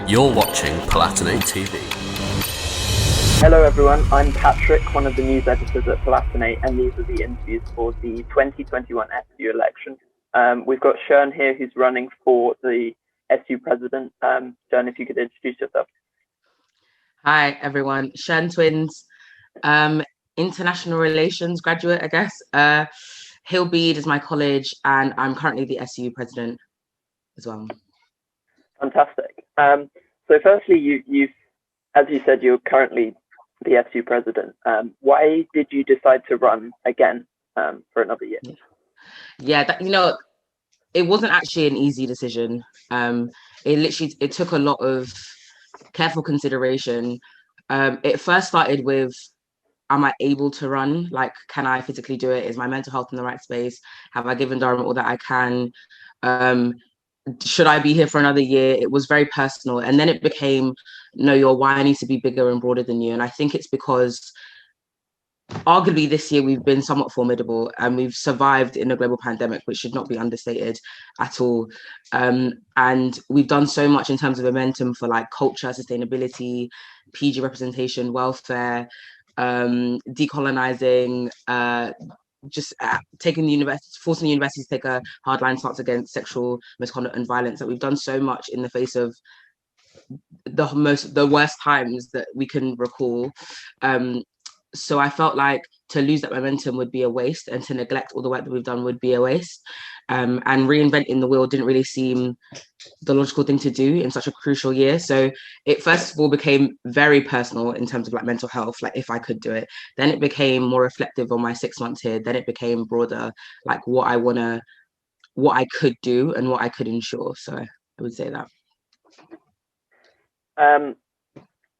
You're watching Palatinate TV. Hello everyone, I'm Patrick, one of the news editors at Palatinate, and these are the interviews for the 2021 SU election. We've got Seun here, who's running for the SU president. Seun, if you could introduce yourself. Hi everyone, Seun Twins, international relations graduate, I guess. Hillbead is my college, and I'm currently the SU president as well. Fantastic. So firstly, you've, as you said, you're currently the SU president. Why did you decide to run again for another year? Yeah, it wasn't actually an easy decision. It took a lot of careful consideration. It first started with, am I able to run? Like, can I physically do it? Is my mental health in the right space? Have I given Durham all that I can? Should I be here for another year? It was very personal. And then it became, no, your why needs to be bigger and broader than you. And I think it's because arguably this year we've been somewhat formidable and we've survived in a global pandemic, which should not be understated at all. And we've done so much in terms of momentum for like culture, sustainability, PG representation, welfare, decolonizing, taking the university, forcing the universities to take a hardline stance against sexual misconduct and violence. That we've done so much in the face of the worst times that we can recall. So I felt like to lose that momentum would be a waste, and to neglect all the work that we've done would be a waste. And reinventing the wheel didn't really seem the logical thing to do in such a crucial year. So it first of all became very personal in terms of like mental health, like if I could do it. Then it became more reflective on my 6 months here. Then it became broader, like what I could do and what I could ensure. So I would say that.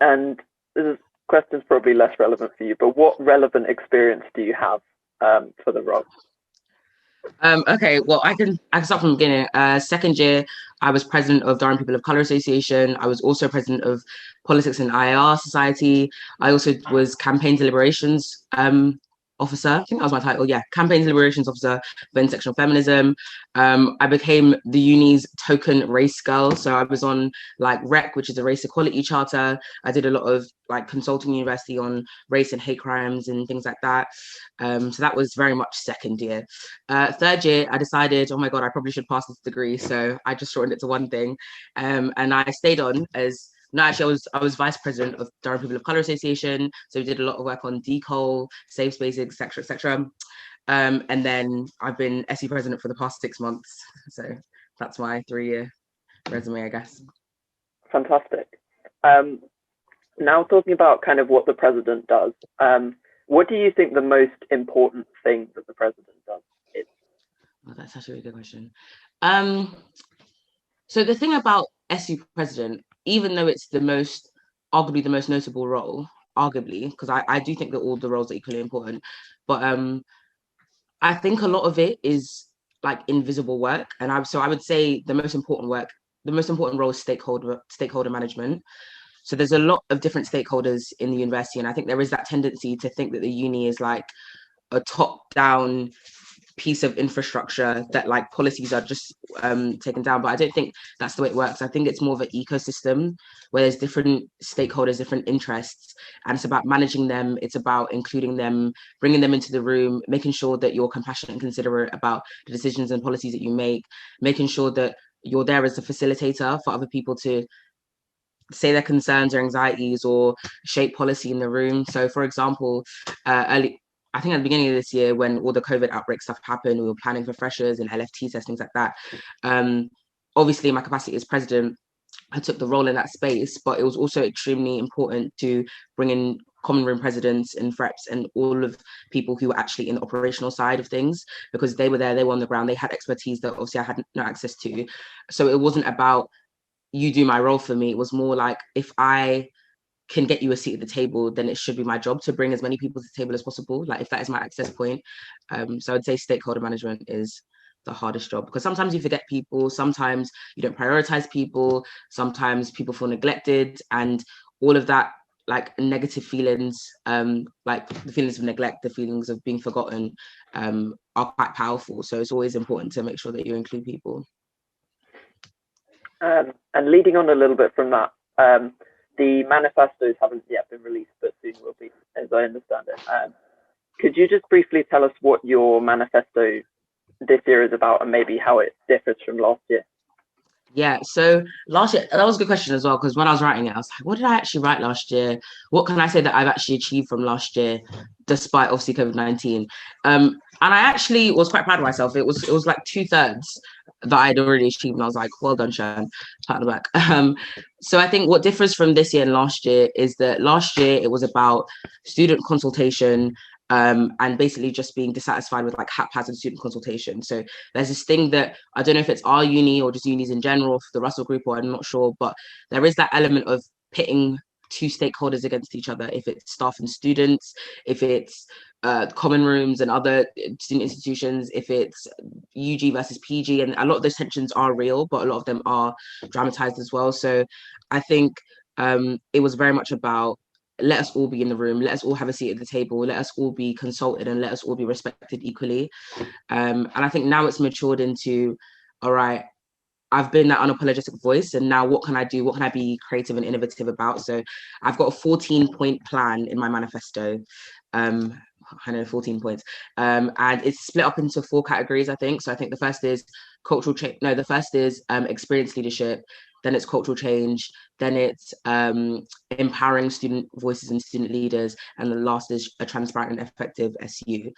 And this question's probably less relevant for you, but what relevant experience do you have for the role? Okay, well, I can start from the beginning. Second year, I was president of Durham People of Color Association. I was also president of Politics and IR Society. I also was campaign deliberations officer. I think that was my title. Yeah, campaign deliberations officer for intersectional feminism. I became the uni's token race girl. So I was on like REC, which is a race equality charter. I did a lot of like consulting university on race and hate crimes and things like that. So that was very much second year. Third year, I decided, oh my God, I probably should pass this degree. So I just shortened it to one thing. And I stayed on as, no, actually, I was vice president of Durham People of Color Association. So we did a lot of work on decol, safe spaces, etc., etc. And then I've been SE president for the past 6 months. So that's my 3-year resume, I guess. Fantastic. Now talking about kind of what the president does, what do you think the most important thing that the president does is? Oh, that's such a really good question. So the thing about SU president, even though it's arguably the most notable role, because I do think that all the roles are equally important, but I think a lot of it is like invisible work. And I would say the most important role is stakeholder management. So there's a lot of different stakeholders in the university, and I think there is that tendency to think that the uni is like a top-down piece of infrastructure that like policies are just taken down. But I don't think that's the way it works. I think it's more of an ecosystem where there's different stakeholders, different interests, and it's about managing them. It's about including them, bringing them into the room, making sure that you're compassionate and considerate about the decisions and policies that you make, making sure that you're there as a facilitator for other people to say their concerns or anxieties or shape policy in the room. So for example, I think at the beginning of this year, when all the COVID outbreak stuff happened, we were planning for freshers and LFT tests, things like that. Obviously, in my capacity as president, I took the role in that space, but it was also extremely important to bring in common room presidents and FREPs and all of people who were actually in the operational side of things, because they were there, they were on the ground, they had expertise that obviously I had no access to. So it wasn't about you do my role for me. It was more like, if I can get you a seat at the table, then it should be my job to bring as many people to the table as possible. Like if that is my access point. So I'd say stakeholder management is the hardest job, because sometimes you forget people, sometimes you don't prioritize people, sometimes people feel neglected, and all of that like negative feelings, like the feelings of neglect, the feelings of being forgotten, are quite powerful. So it's always important to make sure that you include people. And leading on a little bit from that, The manifestos haven't yet been released, but soon will be, as I understand it. Could you just briefly tell us what your manifesto this year is about and maybe how it differs from last year? Yeah, so last year, that was a good question as well, because when I was writing it, I was like, what did I actually write last year? What can I say that I've actually achieved from last year, despite obviously COVID-19? And I actually was quite proud of myself. It was like 2/3 that I'd already achieved, and I was like, well done, Sean, pat on the back. So I think what differs from this year and last year is that last year it was about student consultation, and basically just being dissatisfied with like haphazard student consultation. So there's this thing that I don't know if it's our uni or just unis in general, for the Russell Group, or I'm not sure, but there is that element of pitting two stakeholders against each other. If it's staff and students, if it's common rooms and other student institutions, if it's UG versus PG, and a lot of those tensions are real, but a lot of them are dramatized as well. So I think it was very much about, let us all be in the room, let us all have a seat at the table, let us all be consulted, and let us all be respected equally. And I think now it's matured into, all right, I've been that unapologetic voice, and now what can I do? What can I be creative and innovative about? So I've got a 14-point plan in my manifesto. I know, 14 points. And it's split up into 4 categories, I think. So I think the first is cultural change. No, the first is experience leadership. Then it's cultural change. Then it's empowering student voices and student leaders. And the last is a transparent and effective SU.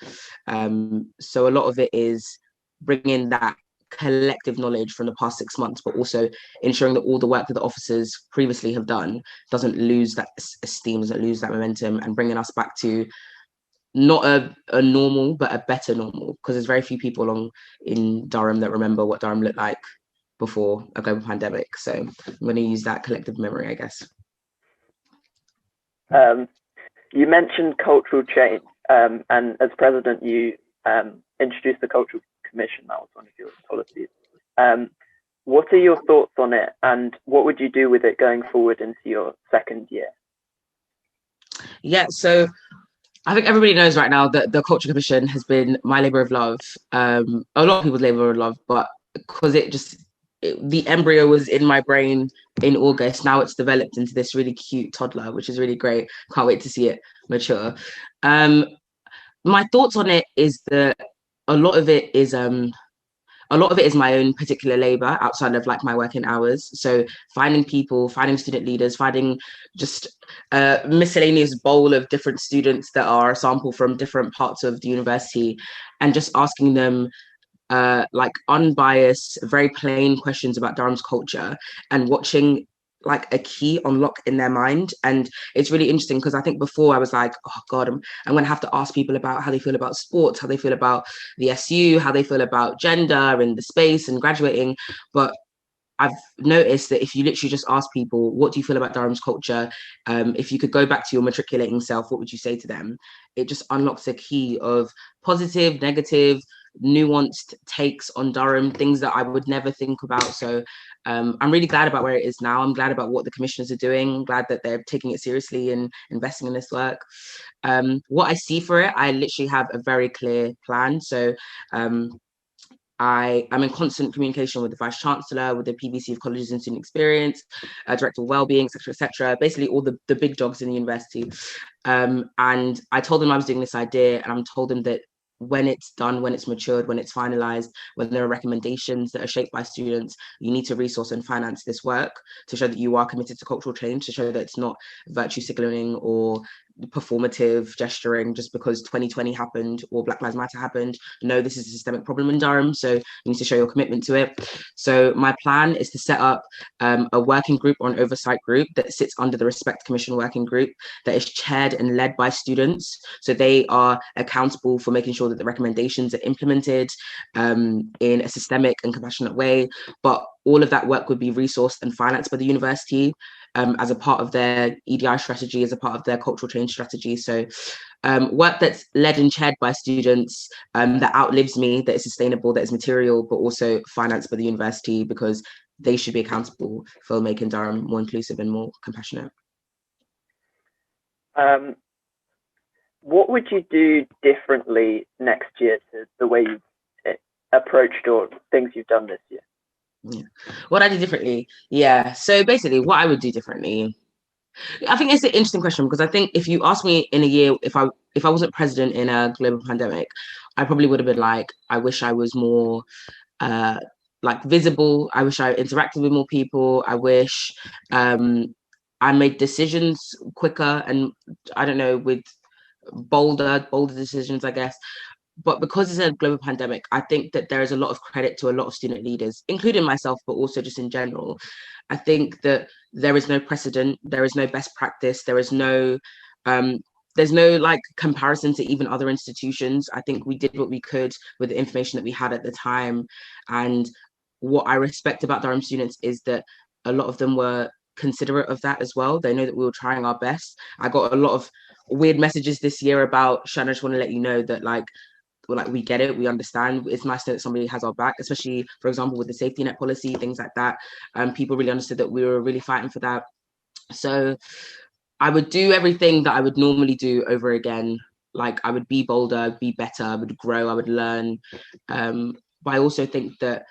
So a lot of it is bringing that collective knowledge from the past 6 months, but also ensuring that all the work that the officers previously have done doesn't lose that esteem, doesn't lose that momentum, and bringing us back to not a normal, but a better normal, because there's very few people along in Durham that remember what Durham looked like before a global pandemic. So I'm going to use that collective memory, I guess. You mentioned cultural change, and as president, you introduced the Cultural Commission. That was one of your policies. What are your thoughts on it, and what would you do with it going forward into your second year? Yeah, so I think everybody knows right now that the Culture Commission has been my labour of love. A lot of people's labour of love, but because the embryo was in my brain in August, now it's developed into this really cute toddler, which is really great. Can't wait to see it mature. My thoughts on it is that a lot of it is my own particular labor outside of like my working hours. So finding people, finding student leaders, finding just a miscellaneous bowl of different students that are a sample from different parts of the university, and just asking them like unbiased, very plain questions about Durham's culture, and watching like a key unlock in their mind. And it's really interesting because I think before I was like, oh God, I'm going to have to ask people about how they feel about sports, how they feel about the SU, how they feel about gender and the space and graduating. But I've noticed that if you literally just ask people, what do you feel about Durham's culture? If you could go back to your matriculating self, what would you say to them? It just unlocks a key of positive, negative, nuanced takes on Durham, things that I would never think about. So I'm really glad about where it is now. I'm glad about what the commissioners are doing. I'm glad that they're taking it seriously and investing in this work. What I see for it, I literally have a very clear plan. So I'm in constant communication with the Vice Chancellor, with the PVC of Colleges and Student Experience, Director of Wellbeing, etc. Basically all the big dogs in the university. And I told them I was doing this idea, and I'm told them that when it's done, when it's matured, when it's finalized, when there are recommendations that are shaped by students, you need to resource and finance this work to show that you are committed to cultural change, to show that it's not virtue signaling or performative gesturing just because 2020 happened or Black Lives Matter happened. No, this is a systemic problem in Durham, so you need to show your commitment to it. So my plan is to set up a working group or an oversight group that sits under the Respect Commission working group that is chaired and led by students. So they are accountable for making sure that the recommendations are implemented in a systemic and compassionate way. But all of that work would be resourced and financed by the university as a part of their EDI strategy, as a part of their cultural change strategy. So work that's led and chaired by students, that outlives me, that is sustainable, that is material, but also financed by the university, because they should be accountable for making Durham more inclusive and more compassionate. What would you do differently next year to the way you've approached or things you've done this year? Yeah. What I did differently. Yeah. So basically, what I would do differently. I think it's an interesting question because I think if you ask me in a year if I wasn't president in a global pandemic, I probably would have been like, I wish I was more uh like visible. I wish I interacted with more people. I wish I made decisions quicker and I don't know with bolder decisions, I guess. But because it's a global pandemic, I think that there is a lot of credit to a lot of student leaders, including myself, but also just in general. I think that there is no precedent, there is no best practice, um, there's no like comparison to even other institutions. I think we did what we could with the information that we had at the time. And what I respect about Durham students is that a lot of them were considerate of that as well. They know that we were trying our best. I got a lot of weird messages this year about Sean. I just want to let you know that like we get it, we understand. It's nice that somebody has our back, especially for example with the safety net policy, things like that. People really understood that we were really fighting for that. So I would do everything that I would normally do over again. Like I would be bolder, be better, I would grow, I would learn. But I also think that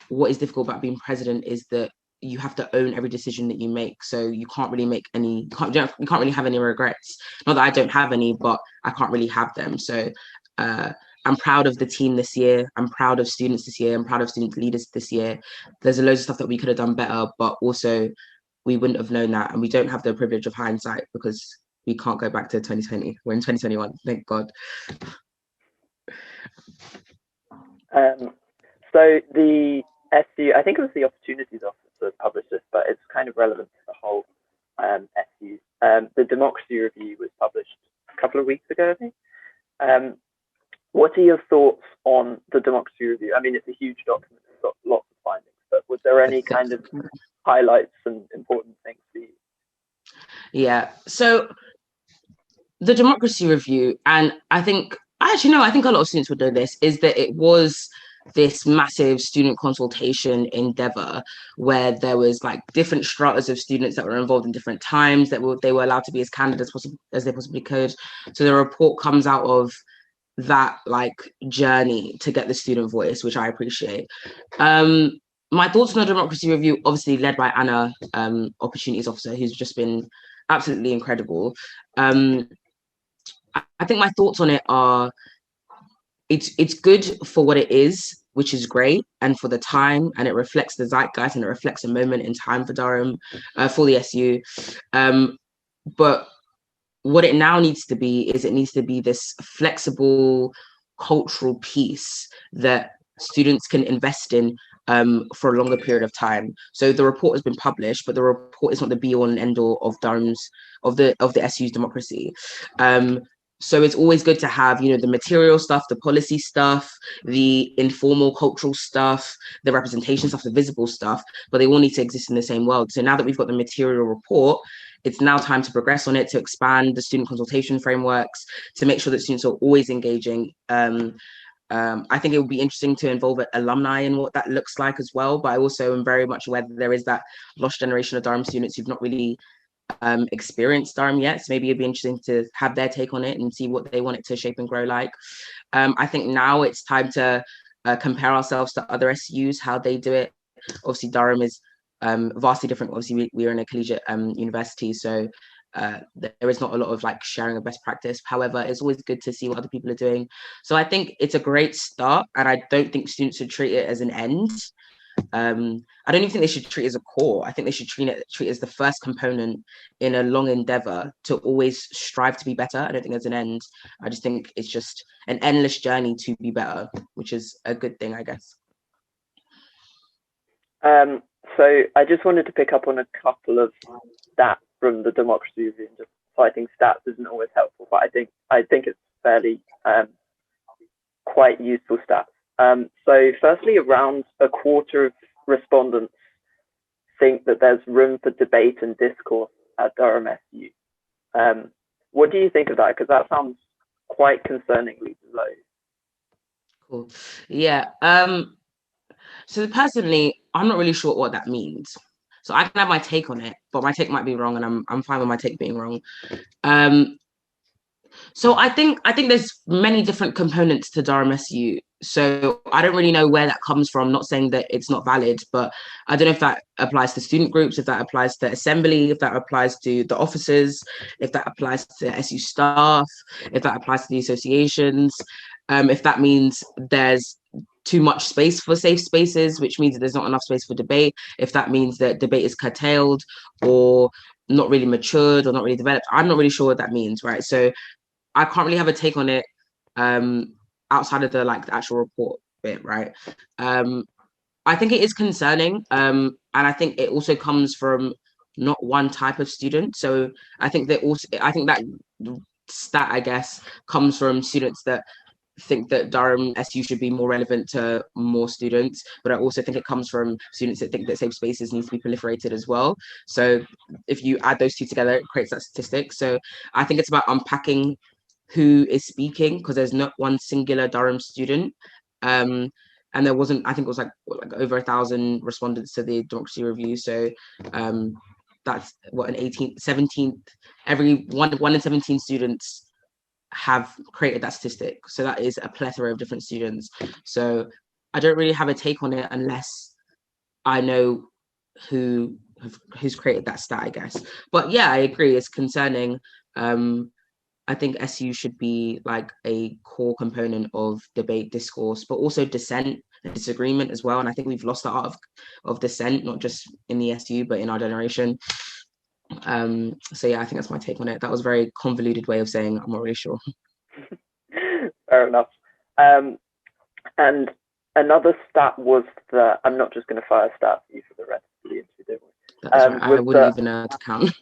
what is difficult about being president is that you have to own every decision that you make. So you can't really make any, you can't really have any regrets. Not that I don't have any, but I can't really have them. So I'm proud of the team this year. I'm proud of students this year. I'm proud of student leaders this year. There's a loads of stuff that we could have done better, but also we wouldn't have known that. And we don't have the privilege of hindsight because we can't go back to 2020. We're in 2021, thank God. So the SU, I think it was the Opportunities Office that published this, but it's kind of relevant to the whole SU. The Democracy Review was published a couple of weeks ago, I think. What are your thoughts on the Democracy Review? I mean, it's a huge document, it's got lots of findings, but was there any kind of highlights and important things for you? Yeah, so the Democracy Review, and I think a lot of students would know this, is that it was this massive student consultation endeavor where there was like different stratas of students that were involved in different times that they were allowed to be as candid as they possibly could. So the report comes out of that like journey to get the student voice, which I appreciate. My thoughts on the Democracy Review, obviously led by Anna, Opportunities Officer, who's just been absolutely incredible. I think my thoughts on it are it's good for what it is, which is great, and for the time, and it reflects the zeitgeist and it reflects a moment in time for Durham, for the SU. But what it now needs to be is it needs to be this flexible cultural piece that students can invest in for a longer period of time. So the report has been published, but the report is not the be all and end all of the SU's democracy. So it's always good to have, the material stuff, the policy stuff, the informal cultural stuff, the representation stuff, the visible stuff, but they all need to exist in the same world. So now that we've got the material report, it's now time to progress on it, to expand the student consultation frameworks, to make sure that students are always engaging. I think it would be interesting to involve alumni in what that looks like as well. But I also am very much aware that there is that lost generation of Durham students who've not really experienced Durham yet. So maybe it'd be interesting to have their take on it and see what they want it to shape and grow like. I think now it's time to compare ourselves to other SUs, how they do it. Obviously, Durham is vastly different. Obviously, we're in a collegiate university, so there is not a lot of like sharing of best practice. However, it's always good to see what other people are doing. So I think it's a great start, and I don't think students should treat it as an end. I don't even think they should treat it as a core. I think they should treat it as the first component in a long endeavor to always strive to be better. I don't think there's an end. I just think it's just an endless journey to be better, which is a good thing, I guess. So I just wanted to pick up on a couple of stats from the Democracy Review. Just citing stats isn't always helpful, but I think it's fairly quite useful stats. So firstly, around a quarter of respondents think that there's room for debate and discourse at Durham SU. What do you think of that? Because that sounds quite concerningly low. Cool. Yeah. So personally, I'm not really sure what that means. So I can have my take on it, but my take might be wrong, and I'm fine with my take being wrong. So I think there's many different components to Durham SU. So I don't really know where that comes from. Not saying that it's not valid, but I don't know if that applies to student groups, if that applies to assembly, if that applies to the officers, if that applies to SU staff, if that applies to the associations, if that means there's too much space for safe spaces, which means that there's not enough space for debate, if that means that debate is curtailed or not really matured or not really developed. I'm not really sure what that means, right? So I can't really have a take on it outside of the like the actual report bit, right? I think it is concerning, and I think it also comes from not one type of student. So I think that stat, I guess, comes from students that think that Durham SU should be more relevant to more students, but I also think it comes from students that think that safe spaces need to be proliferated as well. So if you add those two together, it creates that statistic. So I think it's about unpacking who is speaking because there's not one singular Durham student. And there wasn't, I think it was like over 1,000 respondents to the democracy review. So that's what an 18th, 17th, every one in 17 students have created that statistic. So that is a plethora of different students. So I don't really have a take on it unless I know who's created that stat, I guess. But yeah, I agree. It's concerning. I think SU should be like a core component of debate, discourse, but also dissent and disagreement as well. And I think we've lost the art of dissent, not just in the SU, but in our generation. So yeah, I think that's my take on it. That was a very convoluted way of saying I'm not really sure. Fair enough. And another stat was that I'm not just going to fire a stat for you for the rest of the interview, don't we? That's right. I wouldn't even know how to count.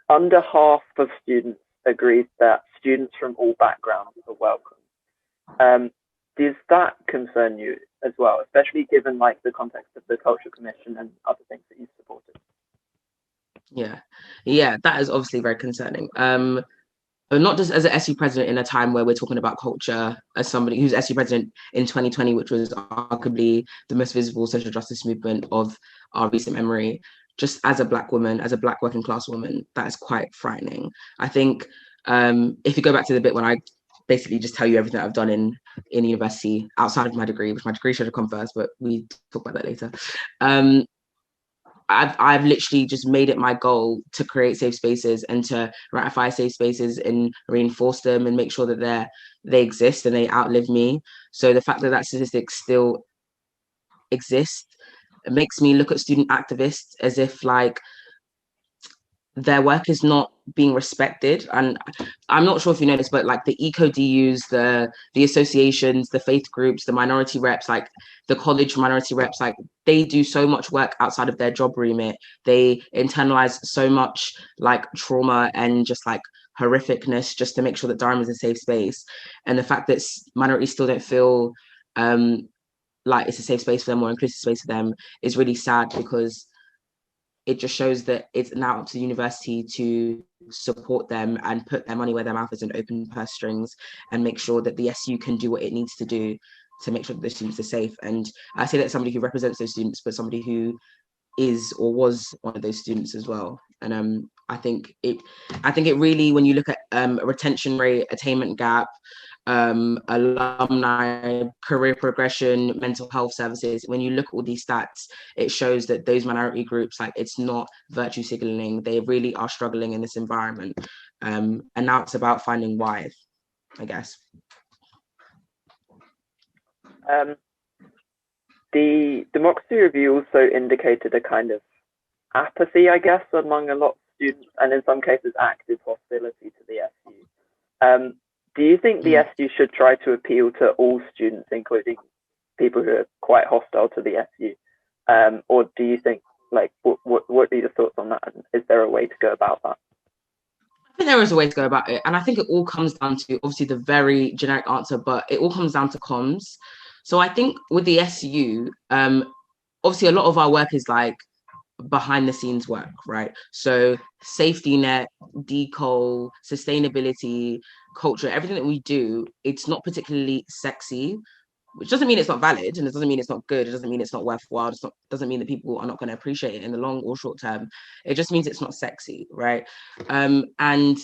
Under half of students agreed that students from all backgrounds are welcome. Does that concern you as well, especially given like the context of the Culture Commission and other things that you supported? Yeah, that is obviously very concerning. But not just as an SU president in a time where we're talking about culture, as somebody who's SU president in 2020, which was arguably the most visible social justice movement of our recent memory. Just as a Black woman, as a Black working class woman, that is quite frightening. I think if you go back to the bit when I basically just tell you everything I've done in university outside of my degree, which my degree should have come first, but we talk about that later. I've literally just made it my goal to create safe spaces and to ratify safe spaces and reinforce them and make sure that they exist and they outlive me. So the fact that that statistic still exists, it makes me look at student activists as if like their work is not being respected. And I'm not sure if you know this, but like the eco DUs, the associations, the faith groups, the minority reps, like the college minority reps, like they do so much work outside of their job remit. They internalize so much like trauma and just like horrificness just to make sure that Durham is a safe space. And the fact that minorities still don't feel like it's a safe space for them or inclusive space for them is really sad, because it just shows that it's now up to the university to support them and put their money where their mouth is and open purse strings and make sure that the SU can do what it needs to do to make sure that the students are safe. And I say that somebody who represents those students, but somebody who is or was one of those students as well. And I think it really, when you look at retention rate, attainment gap, alumni, career progression, mental health services, when you look at all these stats, it shows that those minority groups, like, it's not virtue signaling. They really are struggling in this environment. And now it's about finding why, I guess. The democracy review also indicated a kind of apathy, I guess, among a lot of students, and in some cases active hostility to the SU. Do you think the SU should try to appeal to all students, including people who are quite hostile to the SU? Or do you think, like, what are your thoughts on that? And is there a way to go about that? I think there is a way to go about it. And I think it all comes down to, obviously, the very generic answer, but it all comes down to comms. So I think with the SU, obviously a lot of our work is like behind the scenes work, right? So safety net, decol, sustainability, culture, everything that we do, it's not particularly sexy, which doesn't mean it's not valid, and it doesn't mean it's not good. It doesn't mean it's not worthwhile. It doesn't mean that people are not going to appreciate it in the long or short term. It just means it's not sexy, right? And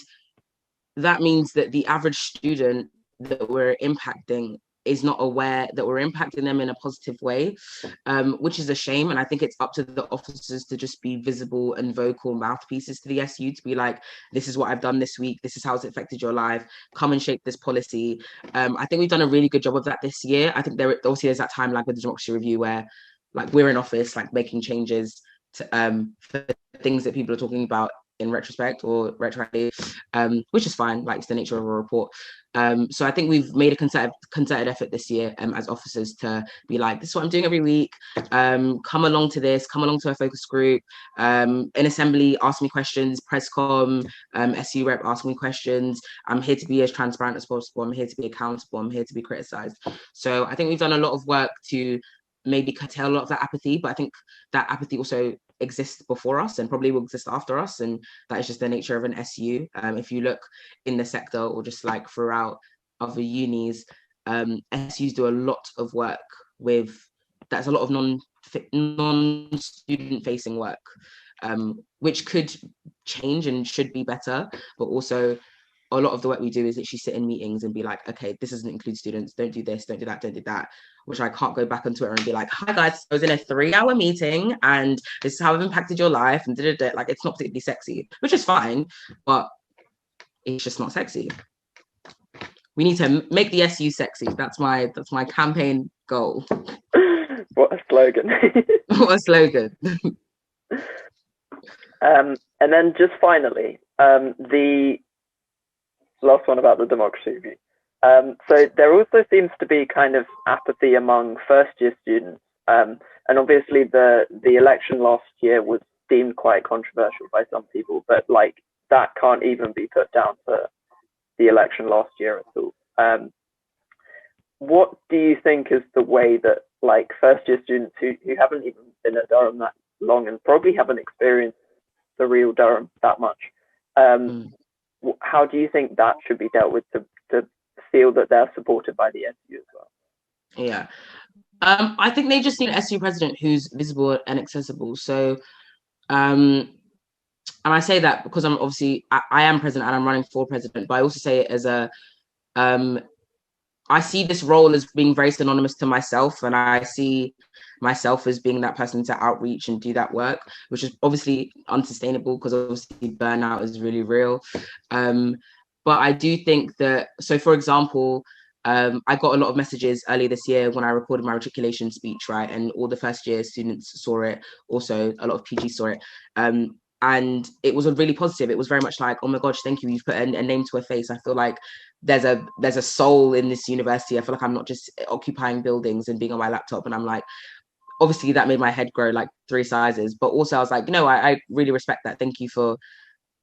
that means that the average student that we're impacting is not aware that we're impacting them in a positive way, which is a shame. And I think it's up to the officers to just be visible and vocal mouthpieces to the SU, to be like, this is what I've done this week, this is how it's affected your life, come and shape this policy. I think we've done a really good job of that this year. I think there's that time lag with the democracy review where like we're in office, like making changes to for things that people are talking about in retrospect or retroactive, which is fine, like it's the nature of a report. So I think we've made a concerted effort this year as officers to be like, this is what I'm doing every week. Come along to this, come along to a focus group, in assembly, ask me questions, press com, SU rep, ask me questions. I'm here to be as transparent as possible. I'm here to be accountable. I'm here to be criticized. So I think we've done a lot of work to maybe curtail a lot of that apathy, but I think that apathy also exists before us and probably will exist after us, and that is just the nature of an SU. If you look in the sector or just like throughout other unis, SUs do a lot of work with, that's a lot of non-student facing work, which could change and should be better, but also a lot of the work we do is literally sit in meetings and be like, okay, this doesn't include students, don't do this, don't do that, don't do that, which I can't go back on Twitter and be like, hi guys, I was in a 3-hour meeting and this is how I've impacted your life and da-da-da. Like, it's not particularly sexy, which is fine, but it's just not sexy. We need to make the SU sexy. That's my campaign goal. What a slogan. What a slogan. And then just finally, the last one about the democracy review. So there also seems to be kind of apathy among first-year students, and obviously the election last year was deemed quite controversial by some people, but like that can't even be put down to the election last year at all. What do you think is the way that like first-year students who haven't even been at Durham that long and probably haven't experienced the real Durham that much, how do you think that should be dealt with to feel that they're supported by the SU as well? Yeah, I think they just need an SU president who's visible and accessible. So, and I say that because I'm obviously I am president and I'm running for president, but I also say it as a I see this role as being very synonymous to myself, and I see myself as being that person to outreach and do that work, which is obviously unsustainable because obviously burnout is really real. But I do think that, so for example, I got a lot of messages earlier this year when I recorded my matriculation speech, right? And all the first year students saw it. Also, a lot of PG saw it. And it was really positive. It was very much like, oh my gosh, thank you. You've put a name to a face. I feel like there's a soul in this university. I feel like I'm not just occupying buildings and being on my laptop. And I'm like, obviously that made my head grow like 3 sizes. But also I was like, I really respect that. Thank you for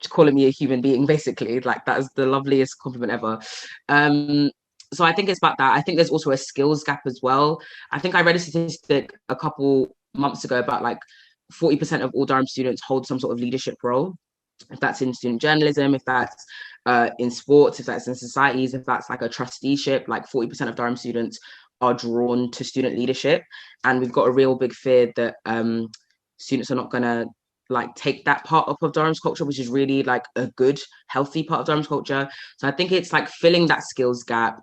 calling me a human being, basically. Like, that is the loveliest compliment ever. So I think it's about that. I think there's also a skills gap as well. I think I read a statistic a couple months ago about like 40% of all Durham students hold some sort of leadership role. If that's in student journalism, if that's in sports, if that's in societies, if that's like a trusteeship, like 40% of Durham students are drawn to student leadership. And we've got a real big fear that students are not going to like take that part up of Durham's culture, which is really like a good, healthy part of Durham's culture. So I think it's like filling that skills gap,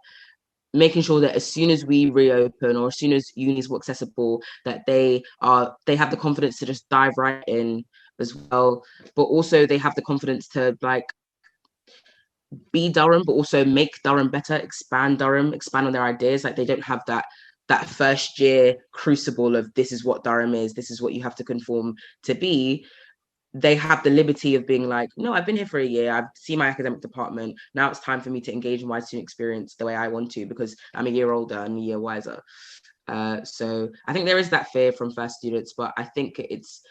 making sure that as soon as we reopen or as soon as unis were accessible, that they have the confidence to just dive right in as well, but also they have the confidence to like be Durham, but also make Durham better, expand Durham, expand on their ideas. Like, they don't have that first year crucible of this is what Durham is, this is what you have to conform to be. They have the liberty of being like, no, I've been here for a year, I've seen my academic department, now it's time for me to engage in my student experience the way I want to, because I'm a year older and a year wiser. So I think there is that fear from first students, but I think it's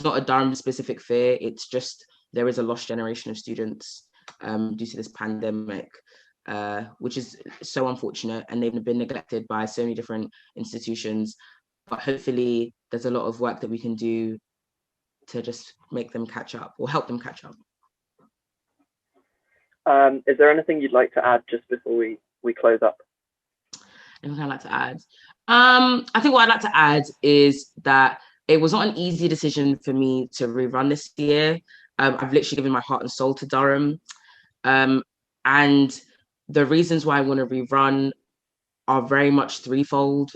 not a Durham specific fear. It's just there is a lost generation of students due to this pandemic, which is so unfortunate, and they've been neglected by so many different institutions. But hopefully there's a lot of work that we can do to just make them catch up or help them catch up. Is there anything you'd like to add just before we close up? Anything I'd like to add? I think what I'd like to add is that it was not an easy decision for me to rerun this year. I've literally given my heart and soul to Durham. And the reasons why I want to rerun are very much threefold.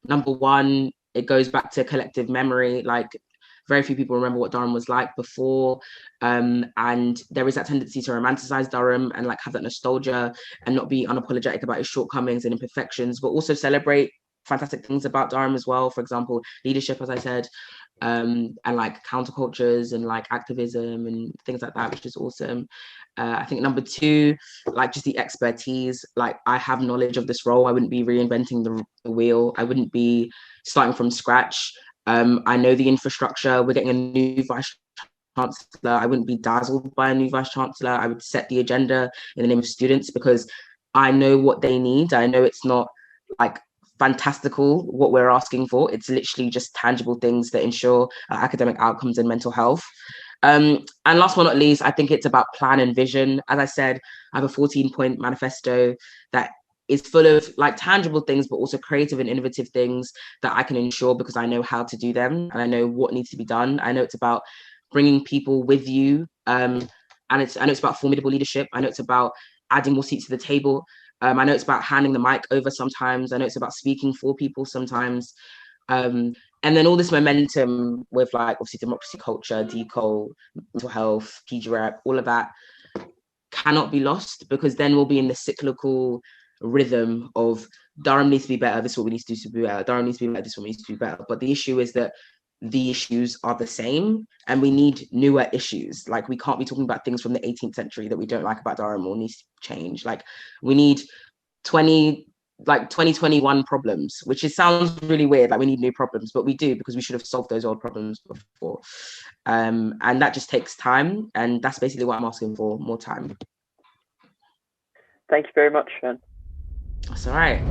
Number one, it goes back to collective memory. Like, very few people remember what Durham was like before. And there is that tendency to romanticize Durham and like have that nostalgia and not be unapologetic about his shortcomings and imperfections, but also celebrate fantastic things about Durham as well. For example, leadership, as I said, and like countercultures and like activism and things like that, which is awesome. I think number two, like just the expertise. Like, I have knowledge of this role. I wouldn't be reinventing the wheel. I wouldn't be starting from scratch. I know the infrastructure. We're getting a new vice chancellor. I wouldn't be dazzled by a new vice chancellor. I would set the agenda in the name of students because I know what they need. I know it's not like fantastical what we're asking for. It's literally just tangible things that ensure academic outcomes and mental health. And last but not least, I think it's about plan and vision. As I said, I have a 14-point manifesto that is full of like tangible things, but also creative and innovative things that I can ensure because I know how to do them and I know what needs to be done. I know it's about bringing people with you. And I know it's about formidable leadership. I know it's about adding more seats to the table. I know it's about handing the mic over sometimes. I know it's about speaking for people sometimes. And then all this momentum with like obviously democracy culture, deco, mental health, PGREP, all of that cannot be lost because then we'll be in the cyclical rhythm of Durham needs to be better, this is what we need to do to be better, Durham needs to be better, this is what we need to do better. But the issue is that the issues are the same and we need newer issues. Like, we can't be talking about things from the 18th century that we don't like about Durham or needs to change. Like, we need 2021 problems, which sounds really weird, like we need new problems, but we do, because we should have solved those old problems before. And that just takes time, and that's basically what I'm asking for, more time. Thank you very much, Seun. That's all right.